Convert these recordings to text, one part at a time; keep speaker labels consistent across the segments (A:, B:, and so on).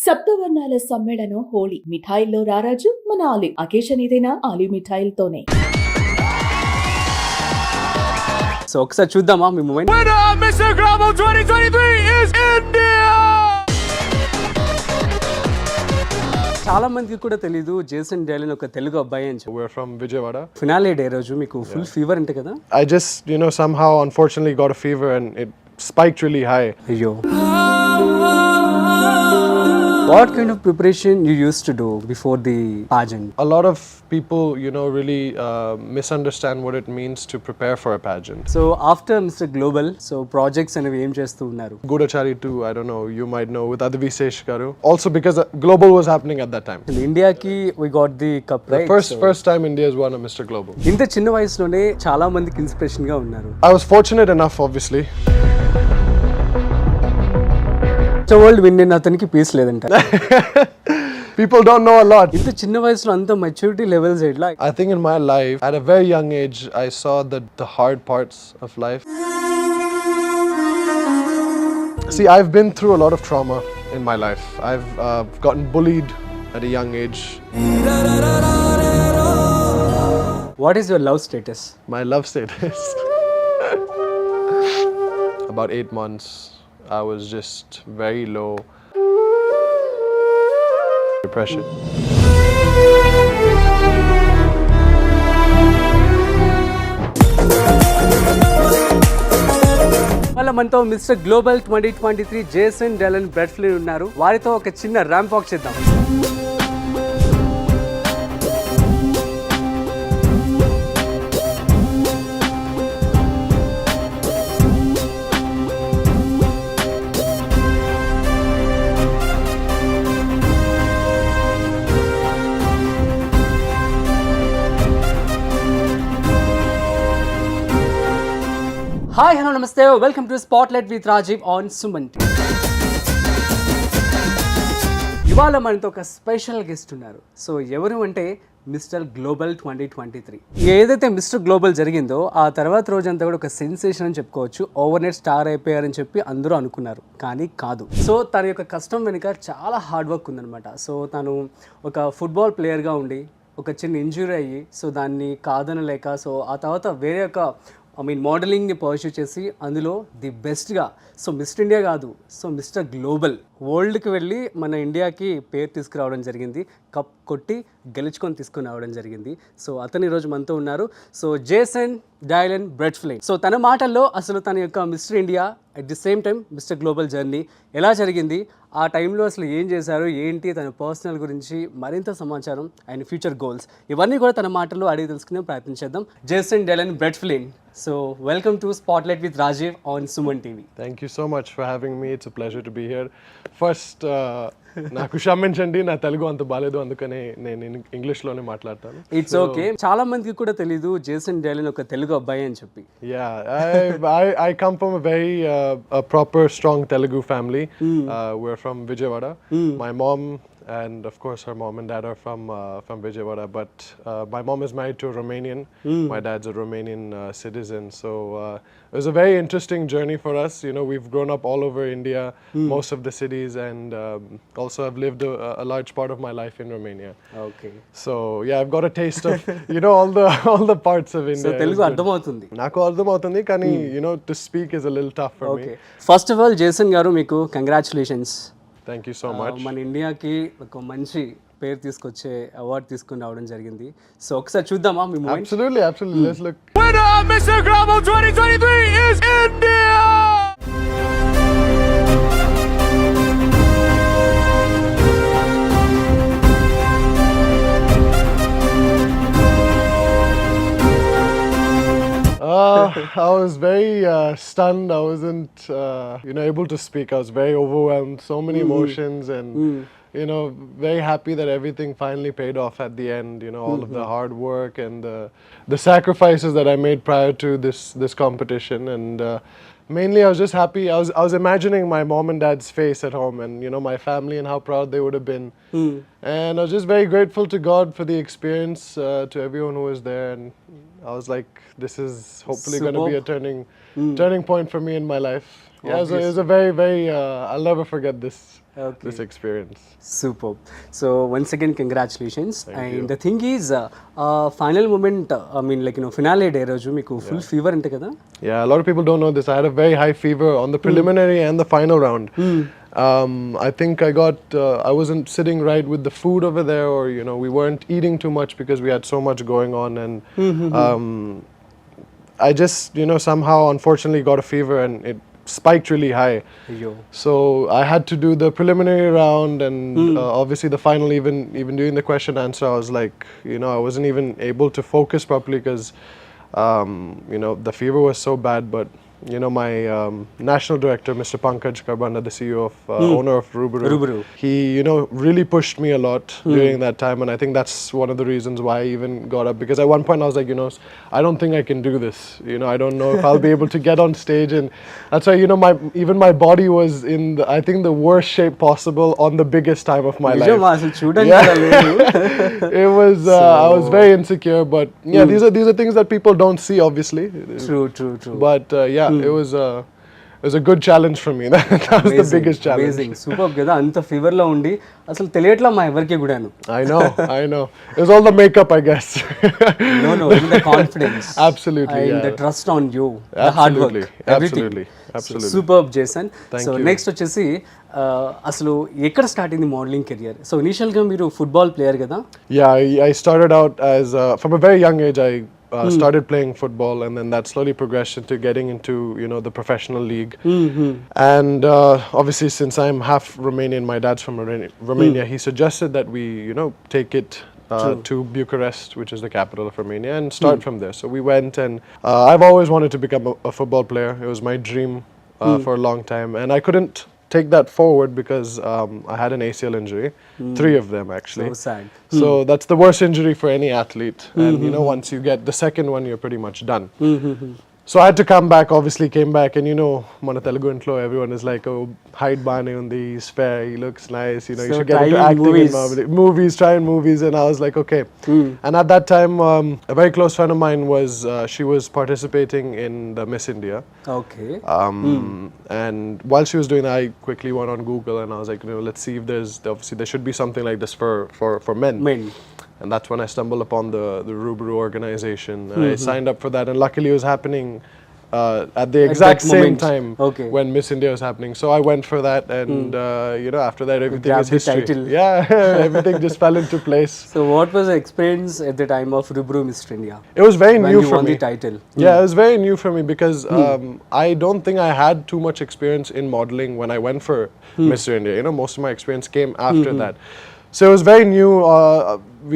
A: సప్తవర్ణాల సమ్మేళనం హోళీ. మిఠాయిల్లో రారాజు మన ఆలి. అకేషన్ ఏదైనా ఆలి మిఠాయిలతోనే.
B: సో ఒకసారి చూద్దామా మీ moment.
C: Mr. Global 2023 is India!
B: చాలా మందికి కూడా తెలీదు జేసన్ డైలన్ ఒక తెలుగు అబ్బాయి అని చెప్పి.
D: We're from Vijayawada.
B: Finale day రోజు మీకు ఫుల్ ఫీవర్ అంటే కదా.
D: I just, somehow unfortunately got a fever and it spiked really high.
B: అయ్యో. What kind of preparation you used to do before the pageant?
D: A lot of people, really misunderstand what it means to prepare for a pageant.
B: So after Mr. Global, so projects అనేవి ఏం చేస్తూ ఉన్నారు?
D: Gudachari too, I don't know, you might know, with Advisesh Garu. Also because Global was happening at that time.
B: In India ki we got the cup, right?
D: First time India has won a Mr. Global.
B: ఇంత చిన్న వయసులోనే చాలా మందికి inspiration గా ఉన్నారు.
D: I was fortunate enough, obviously.
B: So world win అయిన అతనికి piece లేదంట.
D: People don't know a lot.
B: ఇంత చిన్న వయసులో అంత మెచ్యూరిటీ లెవెల్స్ ఎట్లా?
D: I think in my life, at a very young age, I saw the hard parts of life. See, I've been through a lot of trauma in my life. I've gotten bullied at a young age.
B: What is your love status?
D: My love status. About 8 months, I was just very low. Depression.
B: వాళ్ళ మనతో mister global 2023 Jason Dylan బ్రెట్ఫెలియన్ ఉన్నారు. వారితో ఒక చిన్న ramp walk చేద్దాం. Hi hello namaste, welcome to spotlight with Rajiv on SumanTV. ఇవాళ మనతో ఒక స్పెషల్ గెస్ట్ ఉన్నారు. సో ఎవరు అంటే మిస్టర్ గ్లోబల్ 2023. ఏదైతే మిస్టర్ గ్లోబల్ జరిగిందో ఆ తర్వాత రోజంతా కూడా ఒక సెన్సేషన్ అని చెప్పుకోవచ్చు. ఓవర్ నైట్ స్టార్ అయిపోయారని చెప్పి అందరూ అనుకున్నారు, కానీ కాదు. సో తన యొక్క కష్టం వెనుక చాలా హార్డ్ వర్క్ ఉందన్నమాట. సో తను ఒక ఫుట్బాల్ ప్లేయర్గా ఉండి ఒక చిన్న ఇంజురీ అయ్యి సో దాన్ని కాదనలేక సో ఆ తర్వాత వేరే ఒక మోడలింగ్ని పర్స్యూ చేసి అందులో ది బెస్ట్గా సో మిస్టర్ ఇండియా కాదు, సో మిస్టర్ గ్లోబల్ వరల్డ్కి వెళ్ళి మన ఇండియాకి పేరు తీసుకురావడం జరిగింది. కప్ కొట్టి గెలుచుకొని తీసుకొని రావడం జరిగింది. సో అతను ఈరోజు మనతో ఉన్నారు. So Jason Dylan Bretfelean. So తన మాటల్లో అసలు తన యొక్క Mister India at the same time Mister Global journey ఎలా జరిగింది, ఆ టైంలో అసలు ఏం చేశారు, ఏంటి తన పర్సనల్ గురించి మరింత సమాచారం అండ్ ఫ్యూచర్ గోల్స్ ఇవన్నీ కూడా తన మాటల్లో అడిగి తెలుసుకునే ప్రయత్నం చేద్దాం. Jason Dylan Bretfelean, so welcome to spotlight with Rajiv on SumanTV.
D: Thank you so much for having me. It's a pleasure to be here. First, నాకు క్షమించండి, నా తెలుగు అంత బాలేదు, అందుకనే నేను ఇంగ్లీష్లోనే మాట్లాడతాను.
B: It's okay. చాలా మందికి కూడా తెలీదు జేసన్ డైలన్ ఒక తెలుగు అబ్బాయి అని చెప్పి.
D: I come from a very proper, strong Telugu family. We're from Vijayawada. My mom and of course her mom and dad are from Vijayawada, but my mom is married to a Romanian. My dad's a Romanian citizen, so it was a very interesting journey for us. We've grown up all over India, most of the cities, and also I've lived a large part of my life in Romania.
B: Okay.
D: So yeah, I've got a taste of all the parts of India.
B: So Telugu అర్థమవుతుంది
D: నాకు అర్థమవుతుంది, కానీ to speak is a little tough for me.
B: First of all Jason గారు మీకు congratulations.
D: Thank you so much.
B: మన ఇండియాకి ఒక మంచి పేరు తీసుకొచ్చే అవార్డు తీసుకొని రావడం జరిగింది. సో ఒకసారి చూద్దామా మీ moment.
D: Absolutely. Let's look.
C: Winner of Mr. Global 2023 is India!
D: I was very stunned. I wasn't, able to speak. I was very overwhelmed. So many emotions, and very happy that everything finally paid off at the end. All of the hard work and the sacrifices that I made prior to this competition, and mainly I was just happy. I was imagining my mom and dad's face at home, and my family, and how proud they would have been. And I was just very grateful to God for the experience, to everyone who was there, and I was like, this is hopefully going to be a turning point for me in my life. Yeah, it was a very, very, I'll never forget this. this experience.
B: Superb. So once again, congratulations. And the thing is, final moment, I mean, like, finale day roju meeku full fever ante kada?
D: Yeah, a lot of people don't know this. I had a very high fever on the preliminary and the final round. I think I wasn't sitting right with the food over there, or we weren't eating too much because we had so much going on, and I just somehow unfortunately got a fever and it spiked really high.
B: Ayyo.
D: So I had to do the preliminary round, and obviously the final. Even doing the question answer, I was like, I wasn't even able to focus properly because the fever was so bad. But my national director, Mr. Pankaj Karbanda, the CEO of owner of Rubaru, he really pushed me a lot during that time, and I think that's one of the reasons why I even got up, because at one point I was like, I don't think I can do this. I don't know if I'll be able to get on stage, and that's why my body was in I think the worst shape possible on the biggest time of my life.
B: అసలు చూడండి
D: It was I was very insecure, but yeah, these are things that people don't see, obviously.
B: True.
D: But it was a good challenge for me. That was the biggest challenge.
B: Amazing. Superb కదా, అంత fever లో ఉండి అసలు తెలియట్లా మా ఎవరికి కూడాను.
D: I know. It was all the makeup, I guess.
B: No, in the confidence.
D: Absolutely.
B: And the trust on you. The hard work. Everything.
D: Absolutely.
B: Superb, Jason.
D: Thank
B: so
D: you.
B: next వచ్చేసి అసలు ఎక్కడ స్టార్ట్ అయింది modelling career? So initial గా మీరు football player కదా?
D: Yeah, I started out as from a very young age. I started playing football, and then that slowly progressed into getting into the professional league. And obviously, since I'm half Romanian, my dad's from Romania, he suggested that we take it to Bucharest, which is the capital of Romania, and start from there. So we went, and I've always wanted to become a football player. It was my dream for a long time, and I couldn't take that forward because I had an ACL injury, 3 of them actually.
B: So sad.
D: So that's the worst injury for any athlete, and once you get the second one, you're pretty much done. So I had to come back, obviously came back, and mana Telugu intlo, everyone is like, oh, hide bane undi, he's fair, he looks nice, you
B: So
D: should get into
B: try
D: acting movies, trying movies, and I was like, okay. And at that time, a very close friend of mine she was participating in the Miss India.
B: Okay.
D: And while she was doing that, I quickly went on Google, and I was like, let's see if obviously there should be something like this for men. And that's when I stumbled upon the Rubaru organization. I signed up for that, and luckily it was happening at the exact same time when Miss India was happening. So I went for that, and after that everything is history.
B: Title.
D: Yeah, everything just fell into place.
B: So what was the experience at the time of Rubaru Miss India?
D: It was very
B: when
D: new
B: you
D: for
B: won
D: me.
B: the title.
D: Yeah, it was very new for me because I don't think I had too much experience in modeling when I went for Miss India. Most of my experience came after that. So it was very new.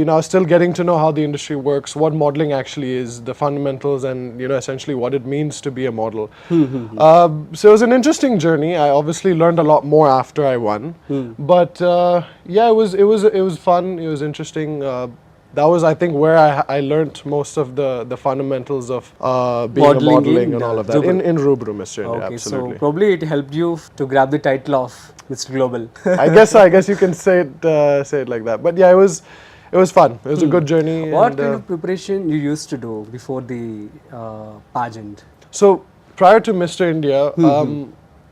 D: I was still getting to know how the industry works, what modeling actually is, the fundamentals, and essentially what it means to be a model. So it was an interesting journey. I obviously learned a lot more after I won, but it was fun. It was interesting. That was, I think, where I learnt most of the fundamentals of being a modeling and all of that in Rubaru, Mr. India.
B: Okay,
D: absolutely.
B: so probably it helped you to grab the title of Mr. Global.
D: I guess you can say it like that. But yeah, it was fun. It was a good journey.
B: What kind of preparation you used to do before the pageant?
D: So prior to Mr. India,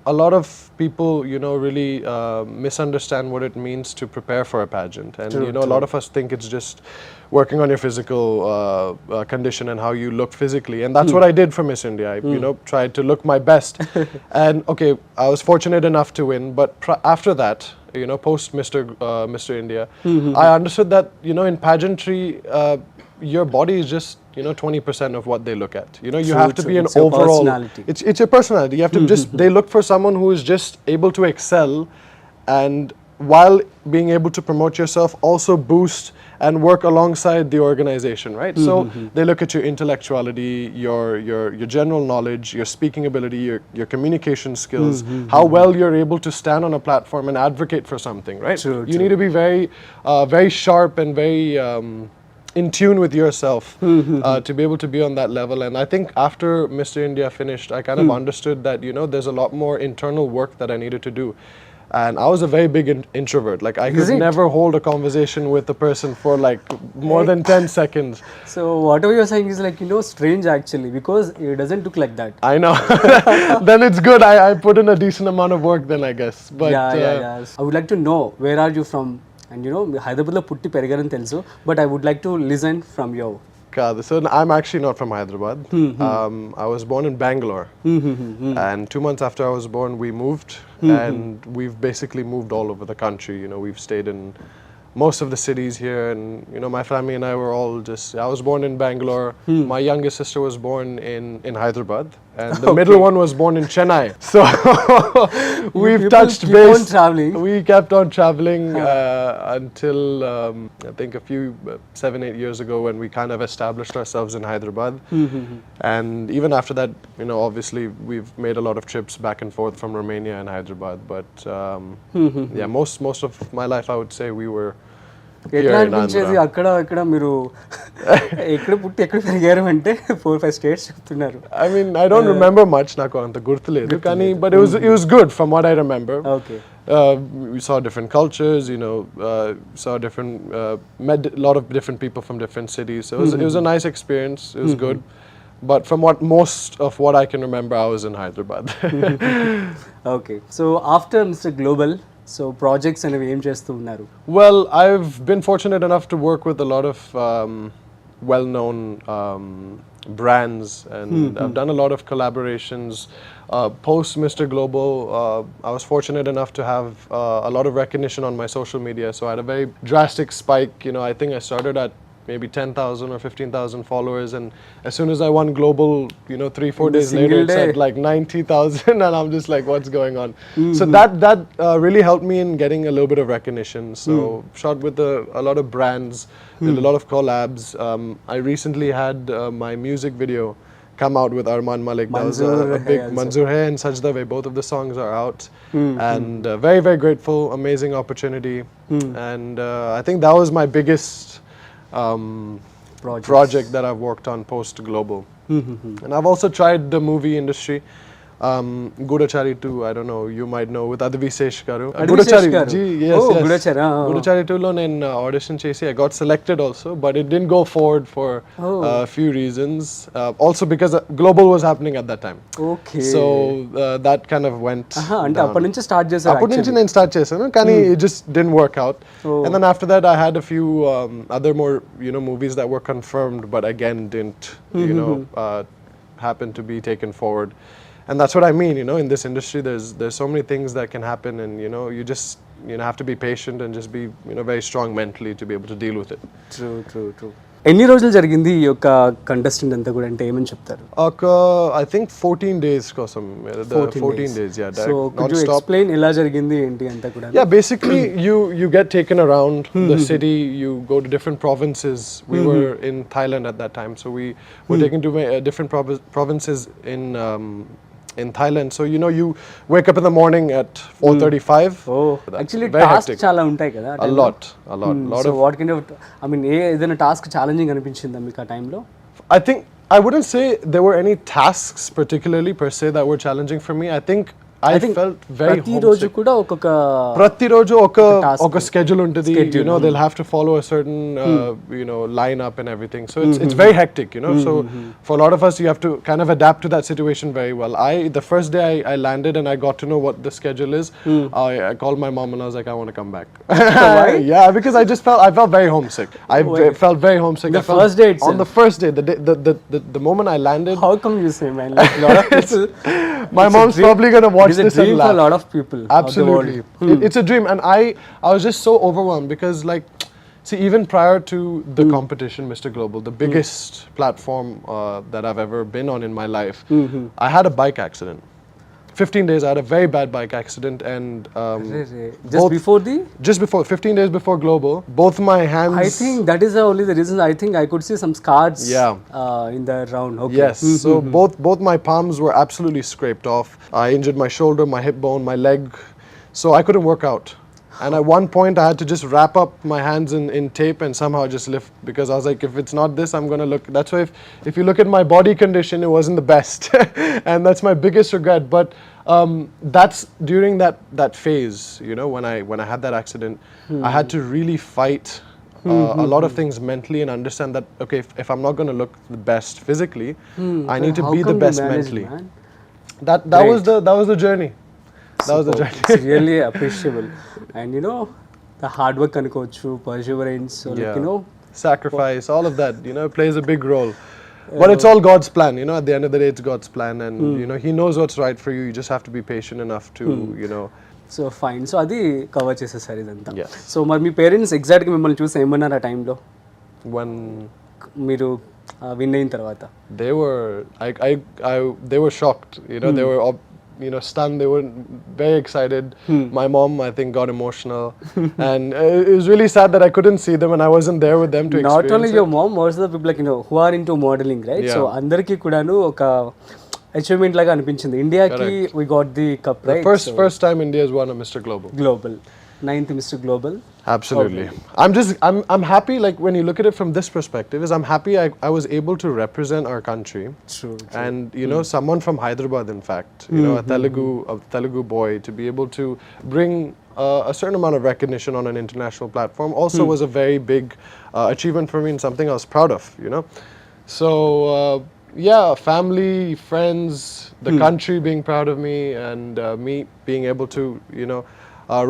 D: a lot of people, really misunderstand what it means to prepare for a pageant. And, a lot of us think it's just working on your physical condition and how you look physically. And that's what I did for Miss India. I, tried to look my best. And, okay, I was fortunate enough to win. But after that, post Mr. India, I understood that, in pageantry, your body is just 20% of what they look at. You have to be an overall
B: personality.
D: It's your personality. You have to just they look for someone who is just able to excel, and while being able to promote yourself, also boost and work alongside the organization, right? So they look at your intellectuality, your general knowledge, your speaking ability, your communication skills, how well you're able to stand on a platform and advocate for something, right? You need to be very sharp and very in tune with yourself to be able to be on that level. And I think after Mr. India finished, I kind of understood that there's a lot more internal work that I needed to do. And I was a very big introvert. Like I could
B: it?
D: never hold a conversation with a person for like more than 10 seconds.
B: So whatever you're saying is like, strange actually, because it doesn't look like that.
D: I know. Then it's good. I put in a decent amount of work then, I guess. But
B: Yeah. I would like to know, where are you from? And Hyderabadలో పుట్టి పెరిగారని తెలుసు, but I would like to listen from you.
D: So I'm actually not from Hyderabad. I was born in Bangalore. And 2 months after I was born, we moved. And we've basically moved all over the country. We've stayed in most of the cities here. And, my family and I were all I was born in Bangalore. My youngest sister was born in Hyderabad. And the middle one was born in Chennai. So we've touched
B: keep
D: base.
B: on traveling.
D: We kept on traveling until I think a few 7-8 years ago when we kind of established ourselves in Hyderabad. And even after that, obviously we've made a lot of trips back and forth from Romania and Hyderabad. But yeah, most of my life I would say we were here
B: ఎట్లా
D: in
B: అనిపించేది
D: Andhra.
B: అక్కడ మీరు ఎక్కడ పుట్టి ఎక్కడ పెరిగారు అంటే 4-5 states చెప్తున్నారు.
D: I mean, I don't remember much, నాకు అంత గుర్తులేదు కానీ, but it was good from what I remember.
B: Okay.
D: We saw different cultures, saw different, met a lot of different people from different cities. So it was a nice experience. It was good. But from most of what I can remember, I was in Hyderabad.
B: Okay. So after Mr. Global, so projects అనేవి ఏం చేస్తూ ఉన్నారు?
D: Well, I've been fortunate enough to work with a lot of well-known brands, and I've done a lot of collaborations. Post Mr. Global, I was fortunate enough to have a lot of recognition on my social media. So I had a very drastic spike. I think I started at maybe 10,000 or 15,000 followers, and as soon as I won Global, 3-4 days later, it's at like 90,000, and I'm just like, what's going on? So that really helped me in getting a little bit of recognition. So shot with a lot of brands, did a lot of collabs. I recently had my music video come out with Arman Malik. That was a big Manzoor Hai and Sajda Vai. Both of the songs are out, and very, very grateful, amazing opportunity. And I think that was my biggest project that I've worked on post Global. And I've also tried the movie industry. Gudachari 2, I don't know, you might know, with Advisesh Garu.
B: Advisesh Garu.
D: Yes,
B: Oh,
D: yes.
B: Gudachari,
D: Gudachari 2 lo nen audition chesi, I got selected also, but it didn't go forward for a few reasons. Also because Global was happening at that time.
B: Okay.
D: So that kind of went
B: అంటే
D: down.
B: అప్పటి నుంచి start చేశారు
D: అప్పటి నుంచి నేను start చేశాను కానీ it just didn't work out. And then after that I had a few other more movies that were confirmed but again didn't happen to be taken forward. And that's what I mean, in this industry there's so many things that can happen, and you just have to be patient and just be very strong mentally to be able to deal with it.
B: True. ఎన్ని రోజులు జరిగింది ఈ యొక్క contestant అంతా కూడా, అంటే ఏమని చెప్తారు?
D: I think 14 days kosam. 14 days, yeah.
B: So could you explain ఎలా జరిగింది ఏంటి అంతా కూడా?
D: Yeah, basically you get taken around the city, you go to different provinces. We were in Thailand at that time, so we were taken to different provinces in Thailand. So you wake up in the morning at 4:35.
B: Actually
D: very
B: task
D: hectic.
B: చాలా ఉంటాయి కదా
D: A lot
B: so what kind of ఏదైనా task challenging అనిపించిందా మీకు ఆ టైంలో?
D: I think I wouldn't say there were any tasks particularly per se that were challenging for me. I think I felt very
B: ప్రతి రోజు
D: homesick.
B: కూడా ఒక్కొక్క
D: ప్రతిరోజు
B: task.
D: ఒక schedule ఉంటుంది. They'll have to follow a certain line up and everything. So it's very hectic, So for a lot of us, you have to kind of adapt to that situation very well. The first day I landed and I got to know what the schedule is. I called my mom and I was like, I want to come back.
B: Why?
D: Yeah, because I felt very homesick. Felt very homesick.
B: The first day itself?
D: On the first day, the moment I landed.
B: How come you say, man? Like a lot of people.
D: My mom's probably gonna watch
B: It is
D: this
B: a dream
D: and
B: for
D: laugh.
B: a lot of people.
D: Absolutely. It's a dream, and I was just so overwhelmed because, like, see, even prior to the competition, Mr. Global, the biggest platform that I've ever been on in my life, I had a bike accident. 15 days, I had a very bad bike accident, and
B: Just before
D: 15 days before Global, both my hands.
B: I think that is only the reason. I think I could see some scars. In the round. Okay.
D: Yes. So both my palms were absolutely scraped off. I injured my shoulder, my hip bone, my leg, so I couldn't work out. And at one point, I had to just wrap up my hands in tape and somehow just lift, because I was like, if it's not this, I'm going to look. That's why if you look at my body condition, it wasn't the best. And that's my biggest regret. But That's during that phase, you know, when I had that accident, I had to really fight a lot of things mentally and understand that, okay, if I'm not going to look the best physically, I need to
B: How
D: be the
B: come you
D: best
B: managed,
D: mentally.
B: man?
D: That was the journey. That was the
B: Superb.
D: journey.
B: It's really appreciable. And you know, the hard work అనుకోవచ్చు, perseverance, so like, you know,
D: Sacrifice, all of that, you know, plays a big role. But it's all God's plan, you know, at the end of the day, it's God's plan. And, you know, He knows what's right for you. You just have to be patient enough to, you know.
B: So fine. So అది cover చేసేసారు ఇదంతా.
D: Yes.
B: So మరి మీ parents ఎగ్జాక్ట్గా మిమ్మల్ని చూసి ఏమన్నారు ఆ టైంలో
D: When
B: మీరు విన్ అయిన తర్వాత?
D: they were, they were shocked, you know, they were, you know, stunned. They were very excited. My mom, I think, got emotional. And it was really sad that I couldn't see them and I wasn't there with them to experience
B: not only
D: it.
B: Your mom, most of the people like, you know, who are into modelling, right? So
D: Yeah.
B: అందరికీ కూడాను ఒక achievement లాగా అనిపించింది. ఇండియాకి we got the cup, right?
D: First time India has won a Mr. Global.
B: Global 9th mister global.
D: Absolutely. I'm happy, like, when you look at it from this perspective, is I'm happy I was able to represent our country.
B: True.
D: And, you know, someone from Hyderabad, in fact, you know, a Telugu boy, to be able to bring a certain amount of recognition on an international platform also was a very big achievement for me and something I was proud of, you know. So, yeah, family, friends, the country being proud of me, and me being able to, you know,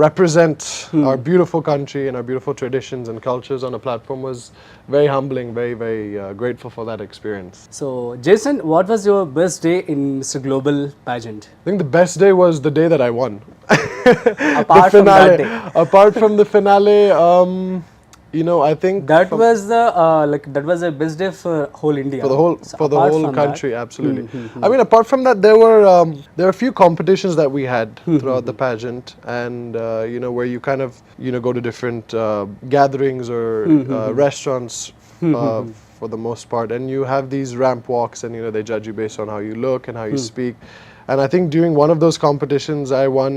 D: represent our beautiful country and our beautiful traditions and cultures on a platform was very humbling, very, very grateful for that experience.
B: So Jason, what was your best day in mister global pageant?
D: I think the best day was the day that I won.
B: Apart from that day.
D: Apart from the finale, you know, I think
B: That was the that was the best day for whole India.
D: for the whole
B: So
D: for the
B: apart
D: whole
B: from
D: country, absolutely. I mean, apart from that, there were a few competitions that we had throughout the pageant, and you know, where you kind of, you know, go to different gatherings or restaurants. For the most part, and you have these ramp walks, and, you know, they judge you based on how you look and how you speak. And I think during one of those competitions, I won,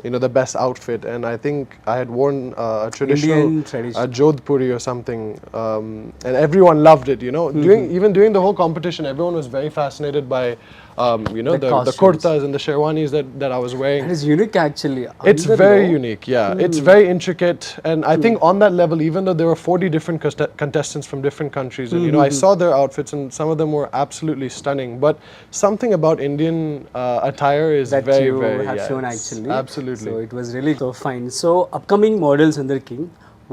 D: you know, the best outfit, and I think I had worn a traditional
B: Indian tradition.
D: Jodhpuri or something, and everyone loved it. You know, during the whole competition, everyone was very fascinated by, you know,
B: The
D: the
B: costumes.
D: kurtas and the sherwanis that I was wearing.
B: That is unique actually.
D: It's very unique, yeah. It's very intricate, and I think on that level, even though there were 40 different contestants from different countries, and, you know, I saw their outfits, and some of them were absolutely stunning. But something about Indian attire is
B: that
D: very,
B: you
D: very,
B: have
D: yes,
B: shown actually.
D: absolutely.
B: So it was really so fine. So upcoming models అందరికి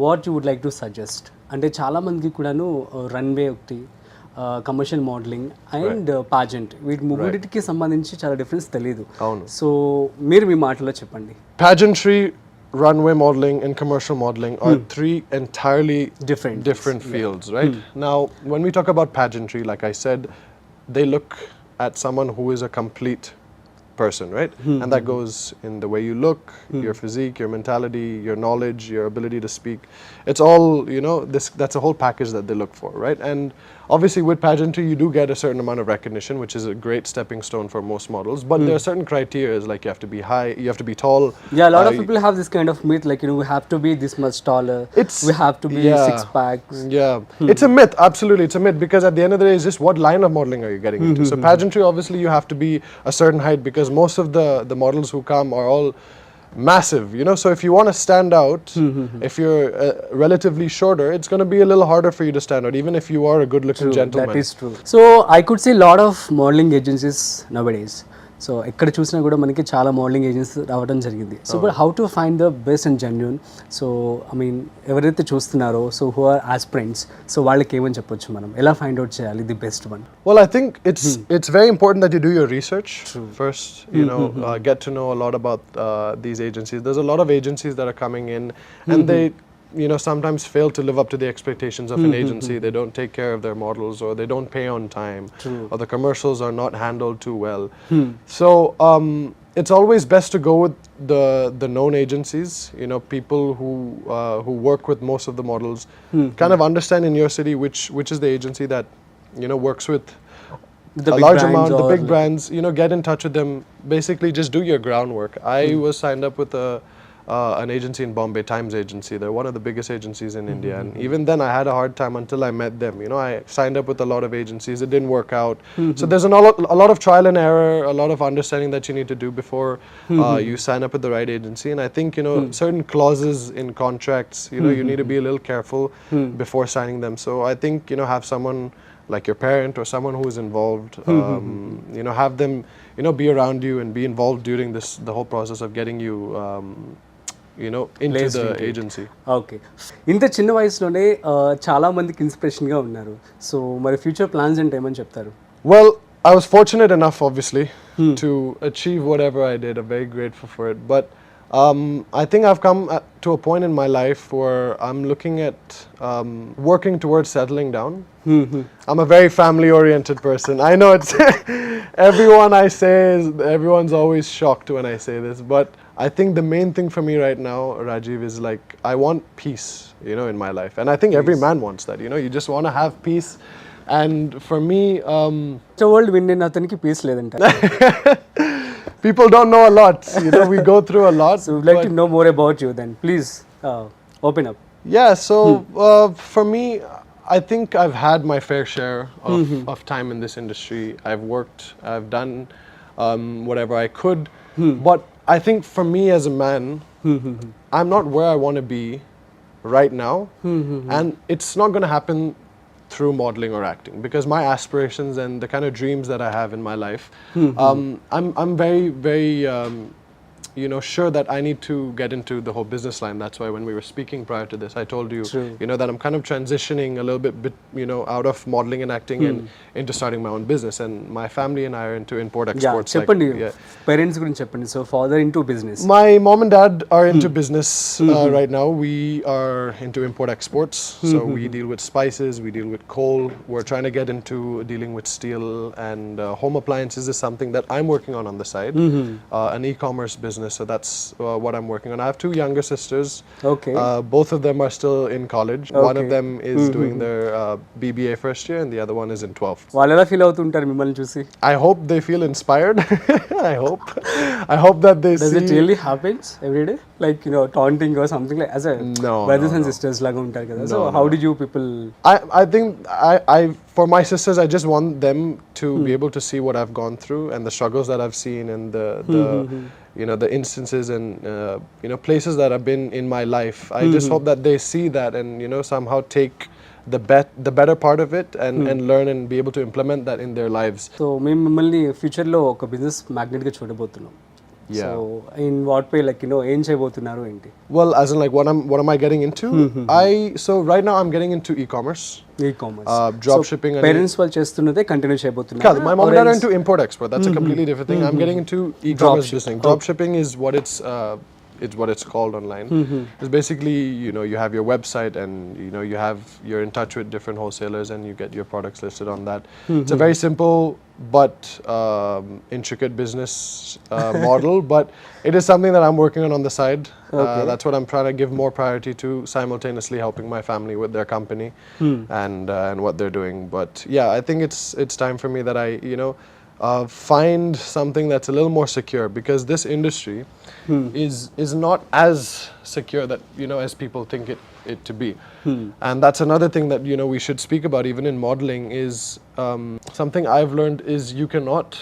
B: what you would like to suggest? అంటే చాలా మందికి కూడాను runway ఒకటి, commercial modelling and pageant, వీటి మూడింటికి సంబంధించి చాలా డిఫరెన్స్ తెలియదు.
D: అవును.
B: సో మీరు మీ మాటలో చెప్పండి.
D: Pageantry, runway modeling, and commercial modeling are three entirely
B: Different
D: fields, right? Now, when we talk about pageantry, like I said, they look at someone who is a complete person, right? And that goes in the way you look, your physique, your mentality, your knowledge, your ability to speak. It's all, you know, that's a whole package that they look for, right? And obviously with pageantry, you do get a certain amount of recognition, which is a great stepping stone for most models. But there are certain criteria, like you have to be high, you have to be tall.
B: Yeah, a lot of people have this kind of myth, like, you know, we have to be this much taller, we have to be
D: yeah.
B: 6 packs.
D: Yeah, it's a myth. Absolutely, it's a myth, because at the end of the day, it's just what line of modeling are you getting into. So pageantry, obviously, you have to be a certain height, because most of the models who come are all massive, you know. So if you want to stand out, if you're relatively shorter, it's going to be a little harder for you to stand out, even if you are a good-looking gentleman.
B: That is true. So I could see a lot of modeling agencies nowadays. So ఎక్కడ చూసినా కూడా మనకి చాలా modelling agencies రావడం జరిగింది. So but how to find the best and genuine? So I mean ఎవరైతే చూస్తున్నారో, so who are aspirants, so వాళ్ళకి ఏమని చెప్పొచ్చు, మనం ఎలా ఫైండ్ అవుట్ చేయాలి the best one?
D: Well, I think it's very important that you do your research first. You know, get to know a lot about these agencies. There's a lot of agencies that are coming in, and they, you know, sometimes fail to live up to the expectations of an agency. They don't take care of their models, or they don't pay on time, or the commercials are not handled too well. So it's always best to go with the known agencies, you know, people who work with most of the models. Kind of understand in your city which is the agency that, you know, works with
B: The
D: a
B: big
D: large
B: brands
D: amount, the
B: or
D: big brands, you know, get in touch with them. Basically, just do your groundwork. I was signed up with an agency in Bombay, Times Agency. They're one of the biggest agencies in India. And even then, I had a hard time until I met them. You know, I signed up with a lot of agencies. It didn't work out. So there's a lot of trial and error, a lot of understanding that you need to do before you sign up with the right agency. And I think, you know, certain clauses in contracts, you know, you need to be a little careful before signing them. So I think, you know, have someone like your parent or someone who is involved, you know, have them, you know, be around you and be involved during the whole process of getting you, you know, into
B: Placed
D: the
B: into it.
D: agency.
B: Okay ఇంత చిన్న వయసులోనే చాలా మందికి ఇన్స్పిరేషన్గా ఉన్నారు so మరి future plans అంటే ఏమని చెప్తారు
D: Well, I was fortunate enough, obviously, to achieve whatever I did. I'm very grateful for it. But I think I've come to a point in my life where I'm looking at working towards settling down. I'm a very family-oriented person. I know it's everyone I say is everyone's always shocked when I say this, but I think the main thing for me right now, Rajiv, is like I want peace, you know, in my life, and I think every man wants that. You know, you just want to have peace, and for me,
B: world win అయిన అతనికి piece లేదంట
D: people don't know a lot. You know, we go through a lot.
B: So would like to know more about you then please open up
D: Yeah, so for me, I think I've had my fair share of time in this industry. I've worked, I've done whatever I could. But I think for me as a man, I'm not where I want to be right now. And it's not going to happen through modeling or acting because my aspirations and the kind of dreams that I have in my life, I'm very, very you know, sure that I need to get into the whole business line. That's why when we were speaking prior to this, I told you, you know, that I'm kind of transitioning a little bit, you know, out of modeling and acting and into starting my own business. And my family and I are into import exports.
B: చెప్పండి parents గురించి చెప్పండి so father into business
D: My mom and dad are into business right now. We are into import exports. So we deal with spices, we deal with coal. We're trying to get into dealing with steel and home appliances is something that I'm working on the side. An e-commerce business. So that's what I'm working on. I have two younger sisters.
B: Okay.
D: Both of them are still in college. One of them is doing their BBA first year and the other one is in 12th.
B: వాళ్ళు ఎలా feel అవుతుంటారు మిమ్మల్ని చూసి
D: I hope they feel inspired. I hope that they
B: does
D: see.
B: It really happens every day like you know taunting or something like as a
D: No,
B: brothers
D: no,
B: and
D: no.
B: Sisters లాగా ఉంటారు కదా so how do you people
D: I think I for my sisters I just want them to be able to see what I've gone through and the struggles that I've seen and the you know the instances and you know places that I've been in my life. I just hope that they see that and you know somehow take the better part of it and learn and be able to implement that in their lives.
B: So మేము మిమ్మల్ని ఫ్యూచర్లో ఒక business మ్యాగ్నెట్గా చూడబోతున్నాం so in what way like you know ఏం చేయబోతున్నారు ఏంటి
D: Well, as in like what am I getting into? So right now I'm getting into e-commerce.
B: E-commerce
D: Drop shipping and
B: parents వాళ్ళు చేస్తున్నదే కంటిన్యూ చేయబోతున్నారు
D: my mom and dad are into import export. That's a completely different thing. I'm getting into e-commerce business. Drop shipping is what it's what it's called online. It's basically, you know, you have your website and you know you're in touch with different wholesalers and you get your products listed on that. It's a very simple but intricate business model, but it is something that I'm working on the side. That's what I'm trying to give more priority to, simultaneously helping my family with their company and what they're doing. But yeah, I think it's time for me that I, you know, find something that's a little more secure because this industry is not as secure that you know as people think it to be. And that's another thing that you know we should speak about even in modeling is something I've learned is you cannot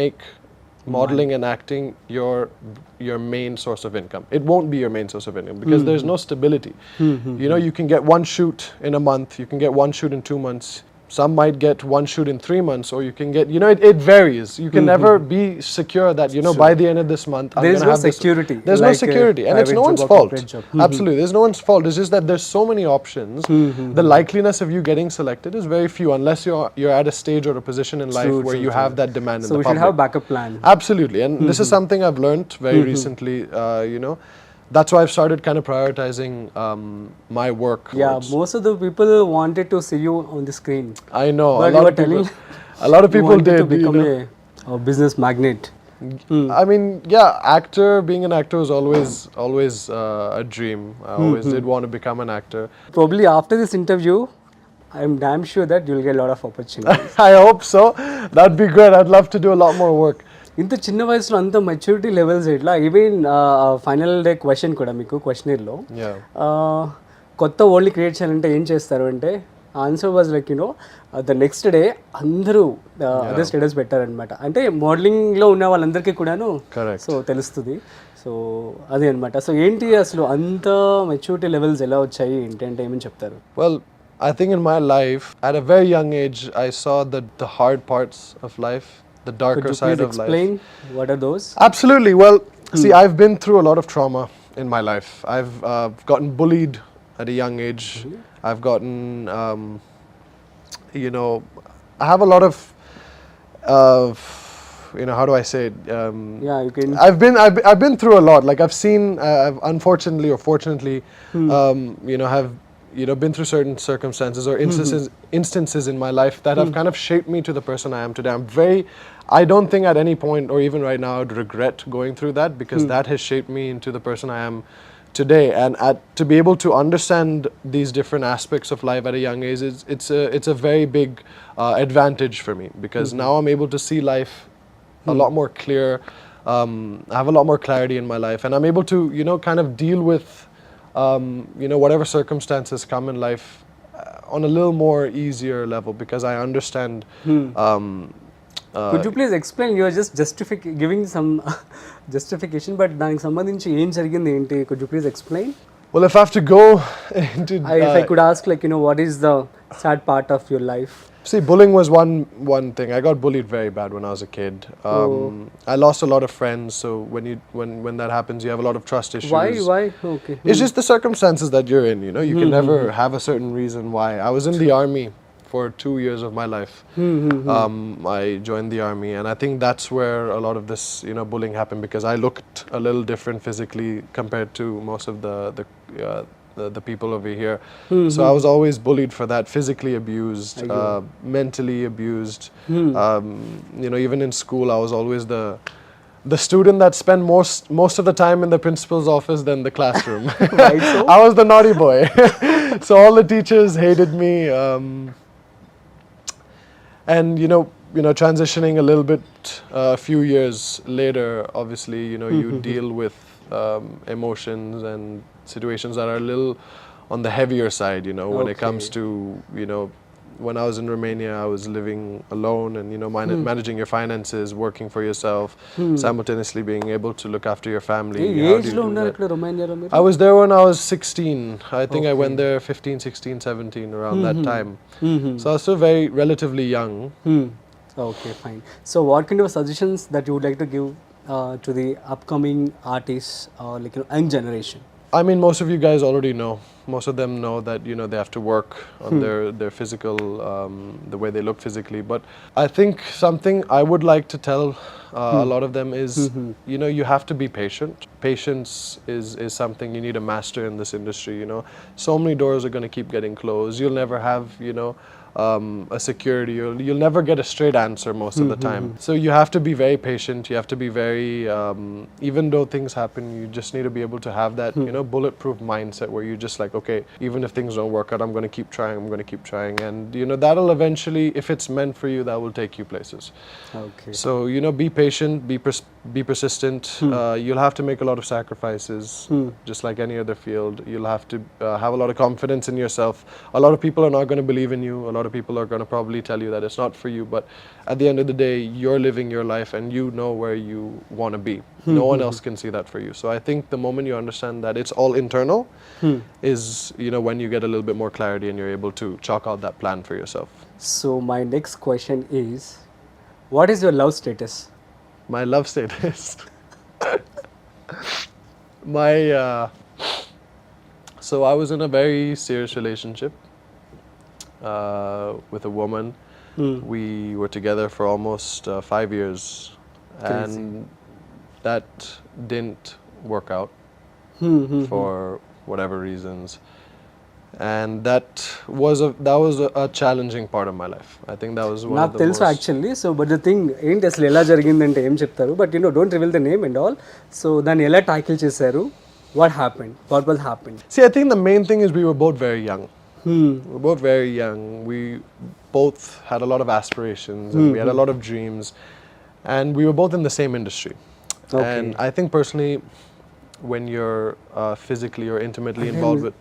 D: make modeling and acting your main source of income. It won't be your main source of income because there's no stability. You know, you can get one shoot in a month, you can get one shoot in 2 months. Some might get one shoot in 3 months, or you can get, you know, it varies. You can never be secure that, you know, by the end of this month, I'm
B: There's
D: gonna
B: no
D: have this-
B: security,
D: There's
B: like
D: no
B: a
D: security, and it's
B: private
D: no
B: job
D: one's
B: or
D: fault.
B: corporate job.
D: Absolutely, there's no one's fault. It's just that there's so many options. The likeliness of you getting selected is very few, unless you're at a stage or a position in life where you have that demand in
B: so
D: the
B: we should
D: public.
B: Have backup plan
D: Absolutely, and this is something I've learned very recently. You know, that's why I've started kind of prioritizing my work.
B: Yeah
D: towards-
B: most of the people wanted to see you on the screen
D: I know
B: But
D: a
B: you
D: lot
B: were
D: of people.
B: telling-
D: A lot of people did.
B: to become
D: you know.
B: a business magnate
D: I mean, yeah, being an actor was always a dream. I always did want to become an actor.
B: probably after this interview I'm damn sure that you'll get a lot of opportunities
D: I hope so. That'd be great. I'd love to do a lot more work.
B: ఇంత చిన్న వయసులో అంత maturity levels ఎట్లా? Even final day question కూడా మీకు క్వశ్చనర్లో
D: Yeah.
B: కొత్త world create చేయాలంటే ఏం చేస్తారు అంటే answer was like the next day అందరూ అదే స్టేటస్ పెట్టారనమాట. అంటే మోడలింగ్లో ఉన్న వాళ్ళందరికీ కూడాను
D: Correct.
B: సో తెలుస్తుంది. సో అదే అనమాట. సో ఏంటి అసలు అంత మెచ్యూరిటీ లెవెల్స్ ఎలా వచ్చాయి ఏంటి అంటే ఏమని చెప్తారు?
D: Well, I think in my life, at a very young age, I saw the hard parts of life, the darker
B: Could you
D: side
B: please
D: of
B: explain
D: life.
B: what are those?
D: Absolutely. Well, see, I've been through a lot of trauma in my life. I've gotten bullied at a young age. I've gotten, you know, I have a lot of, you know, how do I say it?
B: Yeah, you can.
D: I've been through a lot. Like I've seen, I've unfortunately or fortunately, you know, have been through certain circumstances or instances in my life that have kind of shaped me to the person I am today. I don't think at any point or even right now I would regret going through that because that has shaped me into the person I am today. And to be able to understand these different aspects of life at a young age, it's a very big advantage for me because now I'm able to see life a lot more clear. I have a lot more clarity in my life, and I'm able to, you know, kind of deal with, you know, whatever circumstances come in life on a little more easier level because I understand.
B: Could you please explain? You are just giving some justification, but దానికి సంబంధించి ఏం జరిగింది ఏంటి? Could you please explain?
D: Well, if I have to go into,
B: If I could ask, like, what is the sad part of your life?
D: see, bullying was one thing. I got bullied very bad when I was a kid. I lost a lot of friends. So when that happens, you have a lot of trust issues.
B: Why? Okay.
D: It's just the circumstances that you're in. You know, you can never have a certain reason why. I was in the army for 2 years of my life. I joined the army, and I think that's where a lot of this, you know, bullying happened because I looked a little different physically compared to most of the people over here. So I was always bullied for that, physically abused, mentally abused. You know, even in school, I was always the student that spent most of the time in the principal's office than the classroom.
B: Why so?
D: I was the naughty boy. So all the teachers hated me. And you know, transitioning a little bit a few years later, obviously, you know, you deal with emotions and situations that are a little on the heavier side, you know, when it comes to, you know, when I was in Romania, I was living alone and, you know, managing your finances, working for yourself, simultaneously being able to look after your family.
B: A
D: How do
B: age
D: you
B: లో
D: do
B: ఉన్నారు
D: that?
B: ఇక్కడ రొమానియాలో మీరు?
D: I was there when I was 16. I think I went there 15, 16, 17, around that time. So I was still very relatively young.
B: Okay, fine. So what kind of suggestions that you would like to give to the upcoming artists or like young generation?
D: I mean, most of you guys already know. Most of them know that, you know, they have to work on their physical, the way they look physically. But I think something I would like to tell a lot of them is, you know, you have to be patient. Patience is something you need to master in this industry, you know. So many doors are going to keep getting closed. You'll never have, you know, a security. You'll never get a straight answer most of the time. So you have to be very patient. You have to be very, even though things happen, you just need to be able to have that, you know, bulletproof mindset where you're just like, okay, even if things don't work out, I'm going to keep trying. I'm going to keep trying. And, you know, that'll eventually, if it's meant for you, that will take you places.
B: Okay.
D: So, you know, be patient, be persistent. You'll have to make a lot of sacrifices, just like any other field. You'll have to have a lot of confidence in yourself. A lot of people are not going to believe in you. A lot of people are going to probably tell you that it's not for you. But at the end of the day, you're living your life and you know where you want to be. No one else can see that for you. So I think the moment you understand that it's all internal is, you know, when you get a little bit more clarity and you're able to chalk out that plan for yourself.
B: So my next question is, what is your love status?
D: My love status. My, so I was in a very serious relationship with a woman. We were together for almost 5 years. And that didn't work out for whatever reasons. And that was a challenging part of my life. I think that was one
B: నాకు
D: of the
B: తెలుసు
D: most...
B: actually. So but the thing ఏంటి అసలు ఎలా జరిగిందంటే ఏం చెప్తారు, but you know don't reveal the name and all. So దాన్ని ఎలా టాకిల్ చేశారు? What happened? What was happened?
D: See, I think the main thing is we were both very young. We were both very young. We both had a lot of aspirations and we had a lot of dreams. and we were both in the same industry.
B: Okay.
D: And I think personally, when you're physically or intimately involved with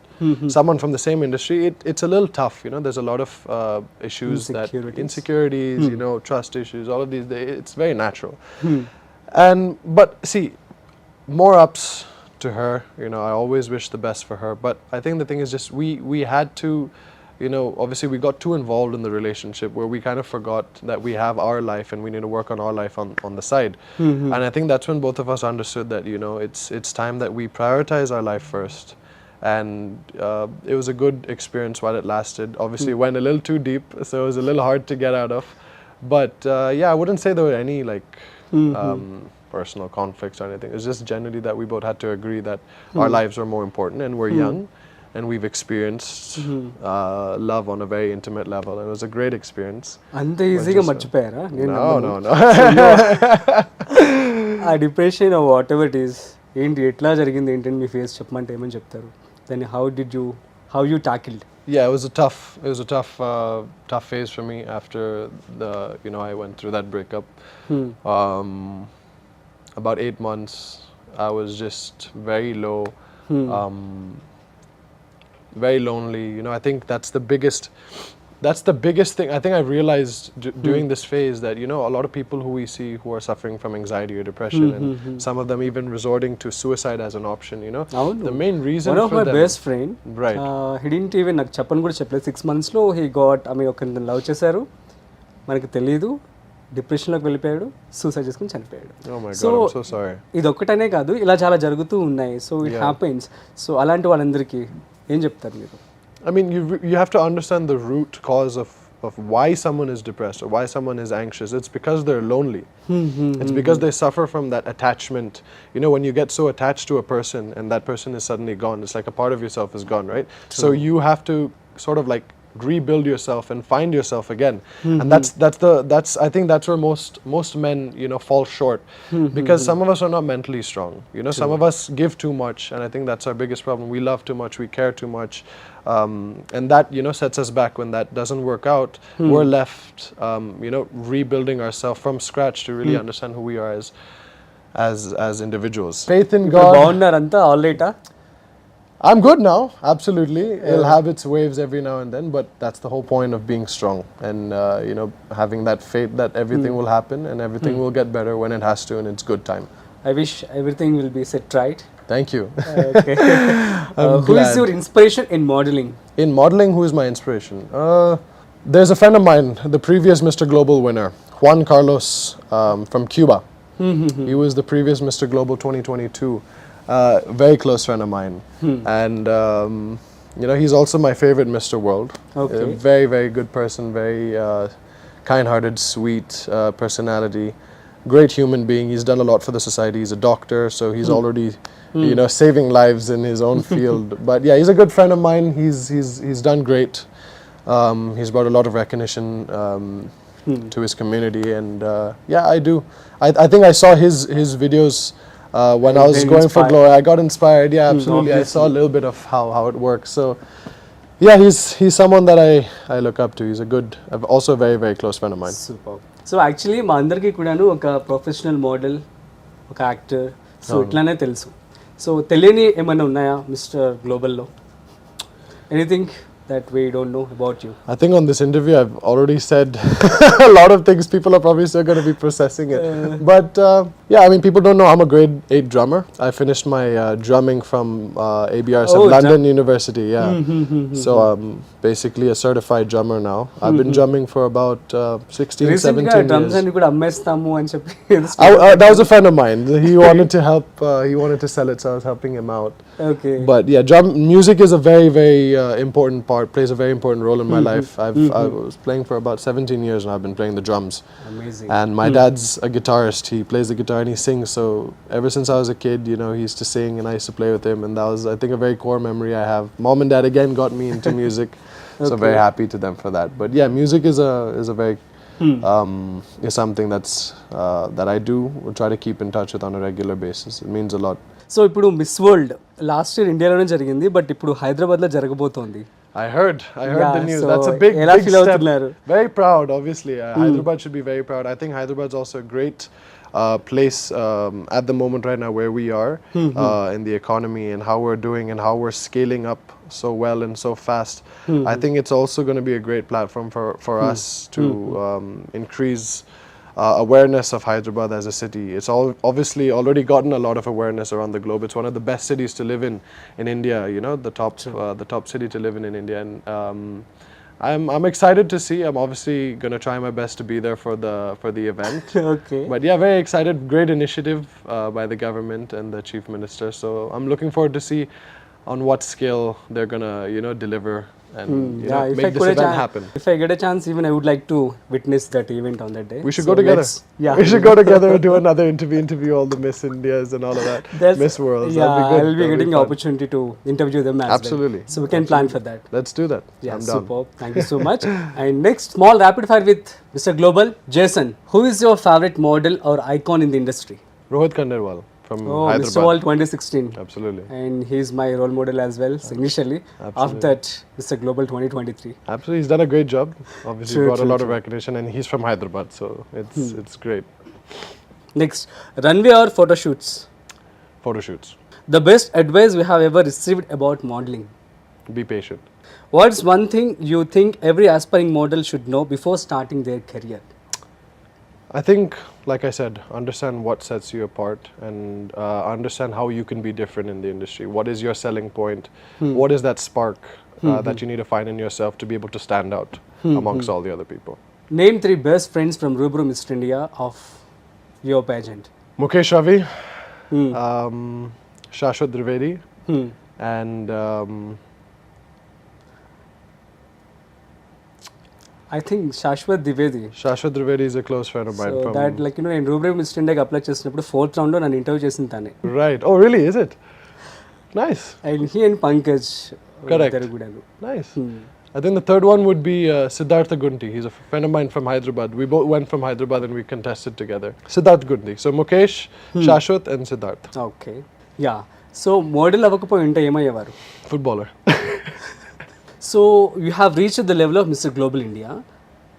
D: someone from the same industry, it's a little tough. You know, there's a lot of issues insecurities, you know, trust issues, all of these. It's very natural. But see, more ups to her. You know, I always wish the best for her. But I think the thing is just we had to, you know, obviously we got too involved in the relationship where we kind of forgot that we have our life and we need to work on our life on the side. And I think that's when both of us understood that, you know, it's time that we prioritize our life first. And it was a good experience while it lasted. Obviously it went a little too deep, so it was a little hard to get out of. But yeah, I wouldn't say there were any like personal conflicts or anything. It was just generally that we both had to agree that our lives were more important and we're young. And we've experienced love on a very intimate level. It was a great experience.
B: అంత ఈజీగా మర్చిపోయారా?
D: No.
B: ఆ depression whatever it is ఏంటి ఎట్లా జరిగింది ఏంటని మీ phase చెప్పమంటే ఏమని చెప్తారు? Then how you tackled?
D: Yeah, it was a tough phase for me after I went through that breakup. About 8 months, I was just very low. Very lonely, you know. I think that's the biggest thing I think I realized during this phase, that, you know, a lot of people who we see who are suffering from anxiety or depression, and some of them even resorting to suicide as an option, you know. The main reason
B: one of
D: for
B: my
D: them,
B: best friend,
D: right,
B: he didn't even నాకు చెప్పను కూడా చెప్పలేదు. 6 months లో he got ఒకరిని love చేశారు, మనకి తెలియదు, డిప్రెషన్లోకి వెళ్ళిపోయాడు, సూసైడ్ చేసుకుని చనిపోయాడు.
D: Oh my god, I'm so sorry.
B: ఇది ఒక్కటనే కాదు, ఇలా చాలా జరుగుతూ ఉన్నాయి. So it happens. సో అలాంటి వాళ్ళందరికీ ఏం చెప్తారు మీరు?
D: I mean, you have to understand the root cause of why someone is depressed or why someone is anxious. It's because they're lonely. It's because they suffer from that attachment. You know, when you get so attached to a person and that person is suddenly gone, it's like a part of yourself is gone, right? True. So you have to sort of like rebuild yourself and find yourself again. And that's I think that's where most men, you know, fall short, because some of us are not mentally strong. You know, some of us give too much, and I think that's our biggest problem. We love too much, we care too much, and that, you know, sets us back. When that doesn't work out, we're left you know, rebuilding ourselves from scratch to really understand who we are as individuals. Faith in God.
B: బాగున్నారంతా ఆల్రైటా?
D: I'm good now, absolutely. It'll have its waves every now and then, but that's the whole point of being strong and, you know, having that faith that everything will happen and everything will get better when it has to, and it's good time.
B: I wish everything will be set right.
D: Thank you.
B: Okay. Who is your inspiration in modeling?
D: In modeling, who is my inspiration? There's a friend of mine, the previous Mr. Global winner, Juan Carlos from Cuba. He was the previous Mr. Global 2022. Very close friend of mine. And you know, he's also my favorite Mr. World.
B: Okay.
D: A very, very good person, very kind-hearted, sweet personality, great human being. He's done a lot for the society. He's a doctor, so he's already you know, saving lives in his own field. But yeah, he's a good friend of mine. He's done great. He's brought a lot of recognition to his community, and yeah, I think I saw his videos when I was going for Glory. I got inspired. Yeah, absolutely. I saw a little bit of how it works. So yeah, he's someone that I look up to. He's also a very, very close friend of mine.
B: Super. So actually మా అందరికీ కూడాను ఒక professional model, ఒక actor, so ఇట్లానే తెలుసు. So తెలియని ఏమైనా ఉన్నాయా మిస్టర్ గ్లోబల్లో? Anything that we don't know about you?
D: I think on this interview I've already said a lot of things. People are probably still going to be processing it. But yeah, I mean, people don't know I'm a grade 8 drummer. I finished my drumming from ABRS of London University. Yeah. So I'm basically a certified drummer now. I've been drumming for about 16, 17 years.
B: Drums and కూడా అమ్మేస్తాము అని చెప్పి
D: that was a friend of mine. He wanted to help. He wanted to sell it, so I was helping him out.
B: Okay.
D: But yeah, music is a very, very important part. Plays a very important role in my life. I was playing for about 17 years and I've been playing the drums.
B: Amazing.
D: And my dad's a guitarist. He plays the guitar and he sings. So ever since I was a kid, you know, he used to sing and I used to play with him, and that was, I think, a very core memory I have. Mom and dad again got me into music. So very happy to them for that. But yeah, music is a very is something that I do try to keep in touch with on a regular basis. It means a lot.
B: So ఇప్పుడు miss world last year ఇండియాలోనే జరిగింది, but ఇప్పుడు హైదరాబాద్లో జరగబోతోంది.
D: I heard
B: Yeah,
D: the news.
B: so
D: That's a big
B: ఎలా
D: big
B: feel
D: step.
B: అవుతున్నారు?
D: Very proud, obviously. Hyderabad should be very proud. I think Hyderabad's also a great place at the moment right now where we are in the economy and how we're doing and how we're scaling up so well and so fast. I think it's also going to be a great platform for us to increase awareness of Hyderabad as a city. It's all obviously already gotten a lot of awareness around the globe. It's one of the best cities to live in India. You know, the top city to live in India. And I'm excited to see. I'm obviously going to try my best to be there for the event.
B: Okay.
D: But yeah, very excited. Great initiative by the government and the chief minister. So I'm looking forward to see on what scale they're gonna deliver and
B: If I
D: make this
B: could
D: event happen.
B: if I get a chance, even I would like to witness that event on that day.
D: We should
B: So
D: go together.
B: Yeah,
D: We should go together and do another interview all the Miss Indias and all of that. Miss Worlds.
B: Yeah,
D: That'd be good.
B: I'll be
D: That'd
B: getting
D: fun.
B: the opportunity to interview them as
D: Absolutely.
B: well. So we can plan for that.
D: Let's do that.
B: Yeah,
D: I'm down.
B: superb. Thank you so much. And next, small rapid fire with Mr. Global. Jason, who is your favorite model or icon in the industry?
D: Rohit Khandelwal from
B: Oh,
D: Hyderabad.
B: Mr. World 2016.
D: Absolutely.
B: And he's my role model as well, initially. After that, Mr. Global 2023.
D: Absolutely. He's done a great job. Obviously
B: True,
D: brought
B: true,
D: a lot of
B: true.
D: recognition and he's from Hyderabad, so it's great.
B: Next, runway or photo shoots?
D: Photo shoots.
B: The best advice we have ever received about modeling.
D: Be patient.
B: What's one thing you think every aspiring model should know before starting their career?
D: I think, like I said, understand what sets you apart and understand how you can be different in the industry. What is your selling point? What is that spark that you need to find in yourself to be able to stand out amongst all the other people?
B: Name 3 best friends from Rubru Mr. India of your pageant.
D: Mukesh Ravi, Shashwat Trivedi, and
B: I think Shashwat Dwivedi.
D: Shashwat Trivedi is a close friend of mine.
B: So
D: From
B: that like నేను రూబ్రీ mister ఇండియాకి apply చేసినప్పుడు 4th round నన్ను interview చేసింది తానే.
D: Right. Oh, really? Is it? Nice.
B: And he and Pankaj
D: Correct.
B: very good.
D: Nice. I think the third one would be Siddhartha Gunti. He's a friend of mine from Hyderabad. We both went from Hyderabad and we contested together. Siddharth Gunti. So Mukesh, Shashwat and Siddharth.
B: Okay yeah so model అవ్వకపోయి ఉంటే ఏమయ్యేవారు?
D: Footballer.
B: So you have reached the level of Mr. Global India,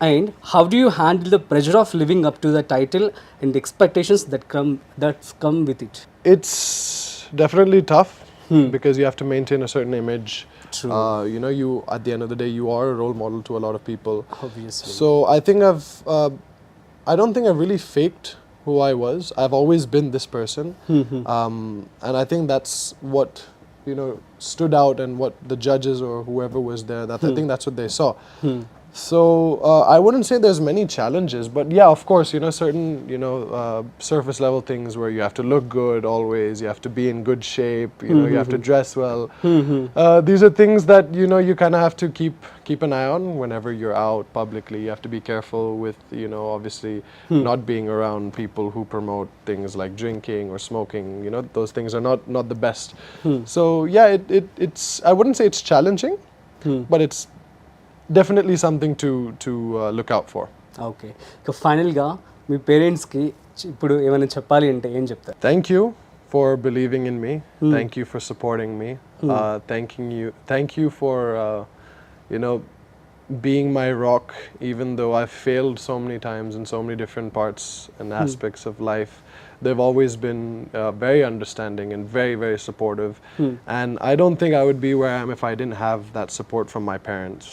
B: and how do you handle the pressure of living up to the title and the expectations that come with it?
D: It's definitely tough because you have to maintain a certain image.
B: True.
D: You at the end of the day, you are a role model to a lot of people.
B: Obviously.
D: So I think I don't think I've really faked who I was. I've always been this person, and I think that's what stood out, and what the judges or whoever was there. I think that's what they saw. So I wouldn't say there's many challenges, but yeah, of course, certain surface level things where you have to look good always. You have to be in good shape. You have to dress well. These are things that you kind of have to keep an eye on whenever you're out publicly. You have to be careful with obviously not being around people who promote things like drinking or smoking. Those things are not the best. So yeah, it's I wouldn't say it's challenging, but it's definitely something to look out for.
B: Okay ఇక ఫైనల్గా మీ పేరెంట్స్కి ఇప్పుడు ఏమైనా చెప్పాలి అంటే ఏం చెప్తారు?
D: Thank you for believing in me. Thank you for supporting me. Thank you for being my rock, even though I've failed so many times in so many different parts and aspects of life. They've always been very understanding and very, very supportive. And I don't think I would be where I am if I didn't have that support from my parents,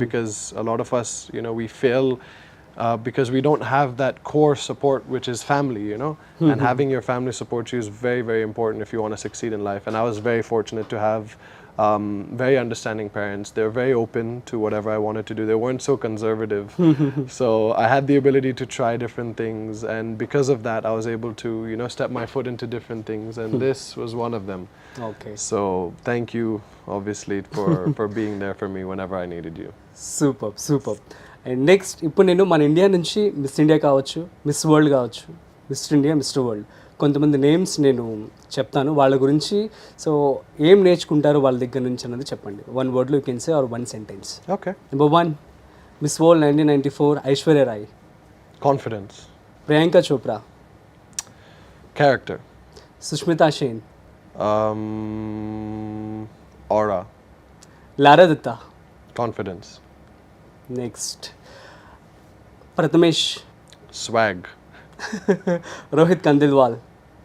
D: because a lot of us, we fail because we don't have that core support, which is family, and having your family support you is very, very important if you want to succeed in life. And I was very fortunate to have very understanding parents. They were very open to whatever I wanted to do. They weren't so conservative. So I had the ability to try different things, and because of that I was able to step my foot into different things, and this was one of them.
B: Okay
D: So thank you obviously for being there for me whenever I needed you.
B: Super and next ఇప్పుడు నేను మన India నుంచి miss India కావచ్చు, miss world కావచ్చు, mister India, mister world కొంతమంది names నేను చెప్తాను, వాళ్ళ గురించి సో ఏం నేర్చుకుంటారు వాళ్ళ దగ్గర నుంచి అన్నది చెప్పండి. 1 word you can say or 1 sentence.
D: Okay.
B: Number 1, Miss World 1994 Aishwarya Rai.
D: Confidence.
B: Priyanka Chopra.
D: Character.
B: Sushmita Sen.
D: Aura.
B: Lara Dutta.
D: Confidence.
B: Next. Prathamesh.
D: Swag.
B: Rohit Kandilwal.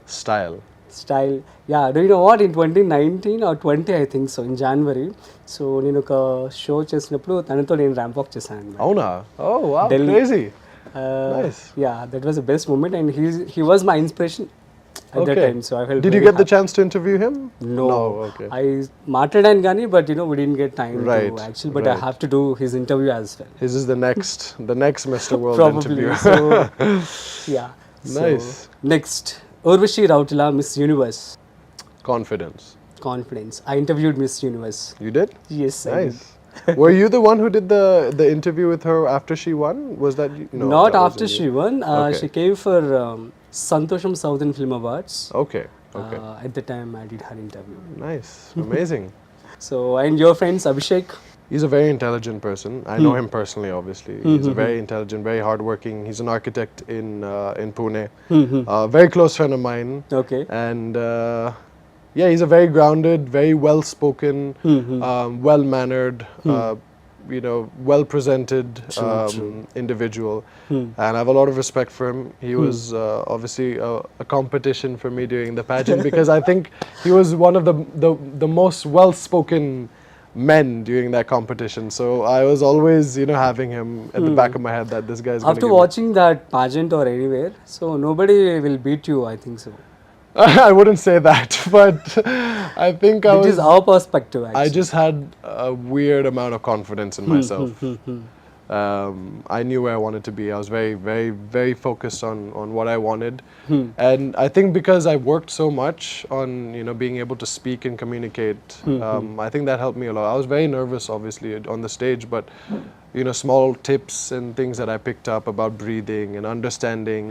D: Style.
B: Style. Yeah, do you know what? In 2019 or 20, I think so, in January. So, నేను ఒక show చేసినప్పుడు తనతో నేను ramp walk చేశాను.
D: Auna. Oh wow,
B: Delhi.
D: crazy. Nice.
B: Yeah, that was the best moment, and he was my inspiration at that time. So I felt.
D: Did you
B: very
D: get the
B: happy.
D: chance to interview him?
B: No.
D: Okay.
B: I మాట్లాడాను కానీ but we didn't get time
D: Right,
B: to actually, but I
D: right.
B: have to do his interview as well.
D: His is the next Mr. World
B: Probably.
D: interview.
B: So yeah.
D: Nice.
B: So, next, Urvashi Rautela, Miss Universe.
D: Confidence.
B: Confidence. I interviewed Miss Universe.
D: You did?
B: Yes. I
D: Nice. Were you the one who did the interview with her after she won? Was that you?
B: did.
D: No,
B: Not
D: that
B: after
D: wasn't
B: she
D: you.
B: won.
D: Okay.
B: She came for Santosham Southern Film Awards.
D: Okay. Okay.
B: At the time, I did her interview.
D: Nice. Amazing.
B: So, and your friends, Abhishek?
D: He's a very intelligent person. I know him personally, obviously. He's a very intelligent, very hardworking. He's an architect in Pune. Very close friend of mine.
B: Okay.
D: And yeah, he's a very grounded, very well-spoken, well-mannered, well-presented individual. And I have a lot of respect for him. He was obviously a competition for me during the pageant because I think he was one of the most well-spoken men during that competition. So I was always, having him at the back of my head that this guy's going to
B: After watching that pageant or anywhere, so nobody will beat you, I think so.
D: I wouldn't say that, but I think
B: It is our perspective, actually.
D: I just had a weird amount of confidence in myself. I knew where I wanted to be. I was very, very, very focused on what I wanted. And I think because I worked so much on, being able to speak and communicate, I think that helped me a lot. I was very nervous, obviously, on the stage, but, small tips and things that I picked up about breathing and understanding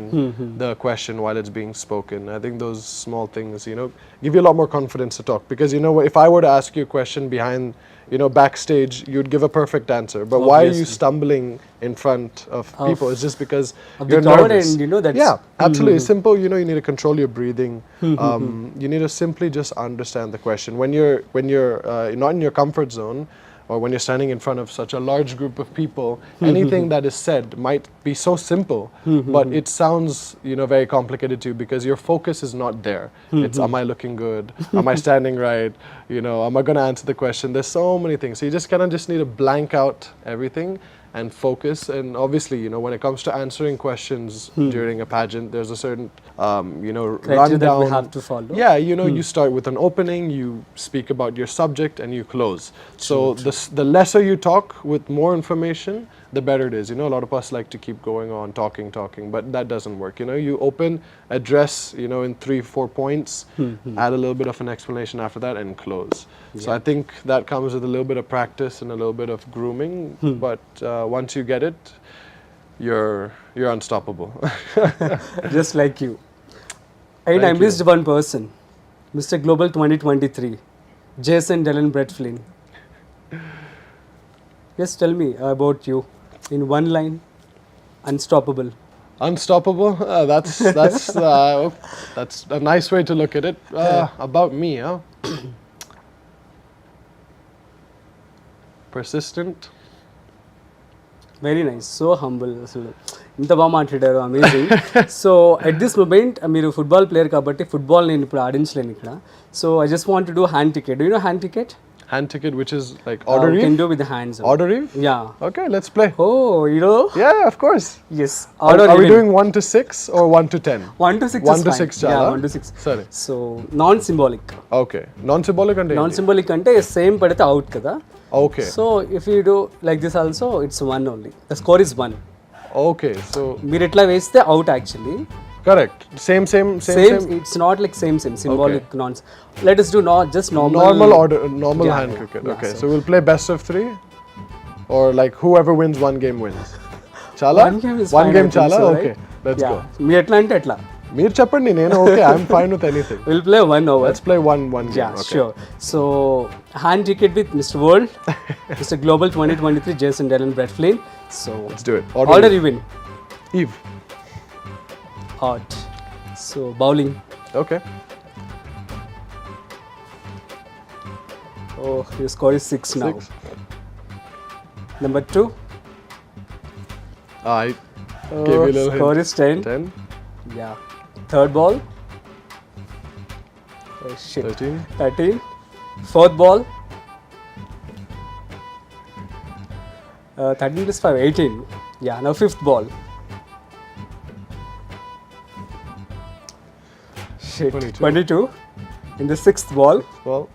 D: the question while it's being spoken. I think those small things, give you a lot more confidence to talk. Because, if I were to ask you a question behind, backstage, you'd give a perfect answer. But why are you stumbling in front of people? It's just because
B: of
D: you're
B: the crowd
D: nervous.
B: and, that's...
D: Yeah, absolutely. It's simple. You need to control your breathing. You need to simply just understand the question. When you're not in your comfort zone, or when you're standing in front of such a large group of people, anything that is said might be so simple, but it sounds, very complicated to you because your focus is not there. It's, am I looking good? Am I standing right? Am I going to answer the question? There's so many things. So you just kind of just need to blank out everything and focus. And obviously, when it comes to answering questions during a pageant, there's a certain,
B: criteria
D: rundown
B: that we have to follow.
D: Yeah, you start with an opening, you speak about your subject, and you close. So the lesser you talk with more information, the better it is. A lot of us like to keep going on, talking, but that doesn't work. You open, address, in 3-4 points, add a little bit of an explanation after that, and close. So I think that comes with a little bit of practice and a little bit of grooming. But once you get it, you're unstoppable.
B: Just like you. And
D: Thank
B: I missed one person, Mr. Global 2023, Jason Dylan Bretfelean. Just tell me about you in one line. Unstoppable.
D: Unstoppable? That's a nice way to look at it. About me, huh? Persistent.
B: Very nice so humble అసలు ఇంత బాగా మాట్లాడారు amazing so at this moment మీరు football player కాబట్టి football నేను ఇప్పుడు ఆడించలేను ఇక్కడ so I just want to do hand ticket do you know hand ticket
D: Hand ticket, which is like order
B: you
D: reef?
B: can do with the hands.
D: Order reef?
B: Yeah.
D: Okay, let's play.
B: Oh, you know?
D: Yeah, of course.
B: Yes.
D: Are we doing 1 to 6 or 1 to 10?
B: 1 to 6
D: 1
B: is
D: to
B: fine.
D: 6 chala?
B: Yeah, 1 to 6.
D: Sorry.
B: So, non-symbolic.
D: Okay. Non-symbolic and
B: Non-symbolic అంటే same పడితే out కదా.
D: Okay.
B: So, if you do like this also, it's 1 only. The score is 1.
D: Okay, so
B: మీరు ఎట్లా వేస్తే out actually.
D: correct. Same.
B: It's not like same. Symbolic nonsense. Let us do not just normal.
D: Normal order, normal
B: Yeah,
D: hand
B: yeah,
D: cricket.
B: yeah,
D: Okay,
B: so-
D: so we'll play best of 3, or like whoever wins one game wins. Chala?
B: One game is
D: One
B: fine,
D: game
B: I think
D: chala?
B: so,
D: Okay,
B: right?
D: let's
B: Yeah.
D: go.
B: మీరు ఎట్లా అంటే ఎట్లా.
D: Meer chappandi nenu okay. I'm fine with anything.
B: We'll play 1 over.
D: Let's play one game.
B: Yeah,
D: Okay.
B: sure. So, hand ticket with Mr. World, Mr. Global 2023, Jason Dylan Bretfelean. So,
D: Let's do it.
B: order you win.
D: Eve.
B: Hot. So, bowling.
D: Okay.
B: Oh, your score is 6 now.
D: 6.
B: Number 2.
D: I gave you a little
B: Score
D: hint.
B: is 10.
D: 10,
B: Yeah. Third ball. Oh, shit.
D: 13.
B: 13. Fourth ball. 13 plus 5, 18. Yeah, now fifth ball. Shit.
D: 22.
B: 22. In the sixth ball.
D: Well,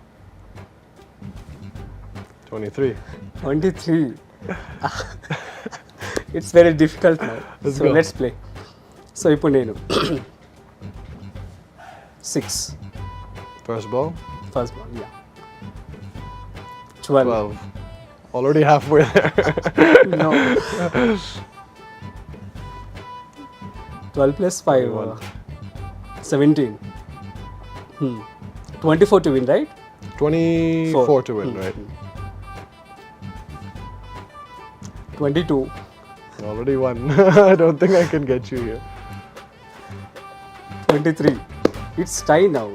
D: 23.
B: 23. It's very difficult now.
D: Let's
B: So
D: go.
B: let's play. So ఇప్పుడు నేను 6.
D: First ball,
B: First ball. Yeah. 12.
D: 12. Already halfway there.
B: No. 12 plus 5. 17. 24 to win, right?
D: 24 to win, right?
B: 22.
D: Already won. I don't think I can get you here.
B: 23. It's tie now.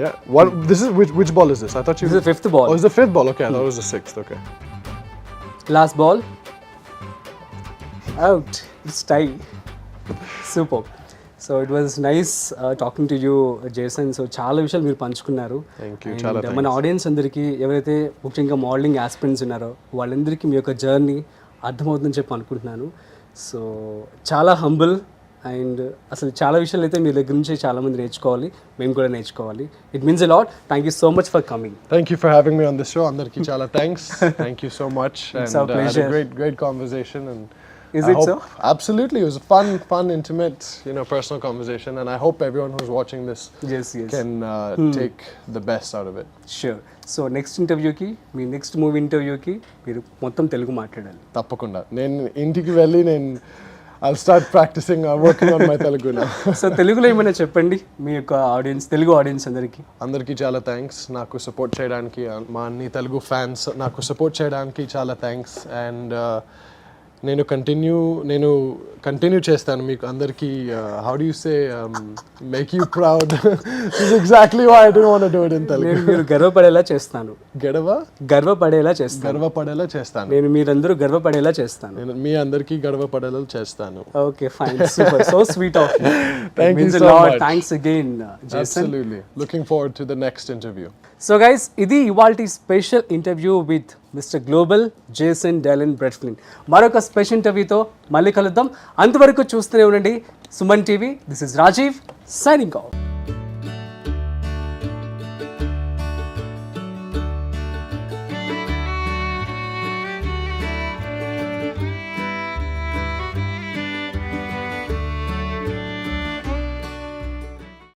D: Yeah. What? This is which ball is this? I thought you.
B: This is the fifth ball.
D: Oh, it's the fifth ball. Okay, I thought it was the sixth. Okay.
B: Last ball. Out. It's tie. Super. So it was nice talking to you, Jason. So చాలా విషయాలు మీరు పంచుకున్నారు.
D: Thank you.
B: And
D: చాలా
B: మన
D: thanks.
B: Audience అందరికీ ఎవరైతే ముఖ్యంగా modelling aspirants ఉన్నారో వాళ్ళందరికీ మీ యొక్క జర్నీ అర్థమవుతుందని చెప్పి అనుకుంటున్నాను. సో చాలా హంబుల్ అండ్ అసలు చాలా విషయాలు అయితే మీ దగ్గర నుంచి చాలామంది నేర్చుకోవాలి, మేము కూడా నేర్చుకోవాలి. It means a lot. Thank you so much for coming.
D: Thank you for having me on this show. Andarki chala thanks. Thank you so much.
B: It's
D: and
B: our pleasure.
D: had a great conversation. And
B: Is
D: I
B: it
D: hope,
B: so?
D: Absolutely. It was a fun, intimate, personal conversation. And I hope everyone who's watching this
B: Yes.
D: can take the best out of it.
B: Sure. So next ఇంటర్వ్యూకి, మీ next movie ఇంటర్వ్యూకి మీరు మొత్తం తెలుగు మాట్లాడాలి.
D: Tappakunda. I'll start practicing, working on my Telugu now.
B: So తెలుగులో ఏమైనా చెప్పండి మీ యొక్క audience, Telugu audience అందరికీ.
D: అందరికీ చాలా థ్యాంక్స్ నాకు సపోర్ట్ చేయడానికి, మా అన్ని తెలుగు ఫ్యాన్స్ నాకు సపోర్ట్ చేయడానికి చాలా థ్యాంక్స్. అండ్ నేను కంటిన్యూ చేస్తాను మీకు అందరికీ. How do you say make you proud. This is exactly why I don't want to do it in Telugu.
B: నేను మీరు గర్వపడేలా చేస్తాను.
D: గర్వపడేలా చేస్తాను.
B: నేను మీరందరూ గర్వపడేలా చేస్తాను.
D: నేను మీ అందరికీ గర్వపడేలా చేస్తాను.
B: Okay fine, super, so sweet of you.
D: Thank you so much.
B: Thanks again Jason.
D: Absolutely. Looking forward to the next interview.
B: So guys, ఇది ఇవాల్టి special interview with Mister Global Jason Dylan Bretfelean. మరొక special ఇంటర్వ్యూతో మళ్ళీ కలుద్దాం. అంతవరకు చూస్తూనే ఉండండి Suman TV. This is Rajeev signing of.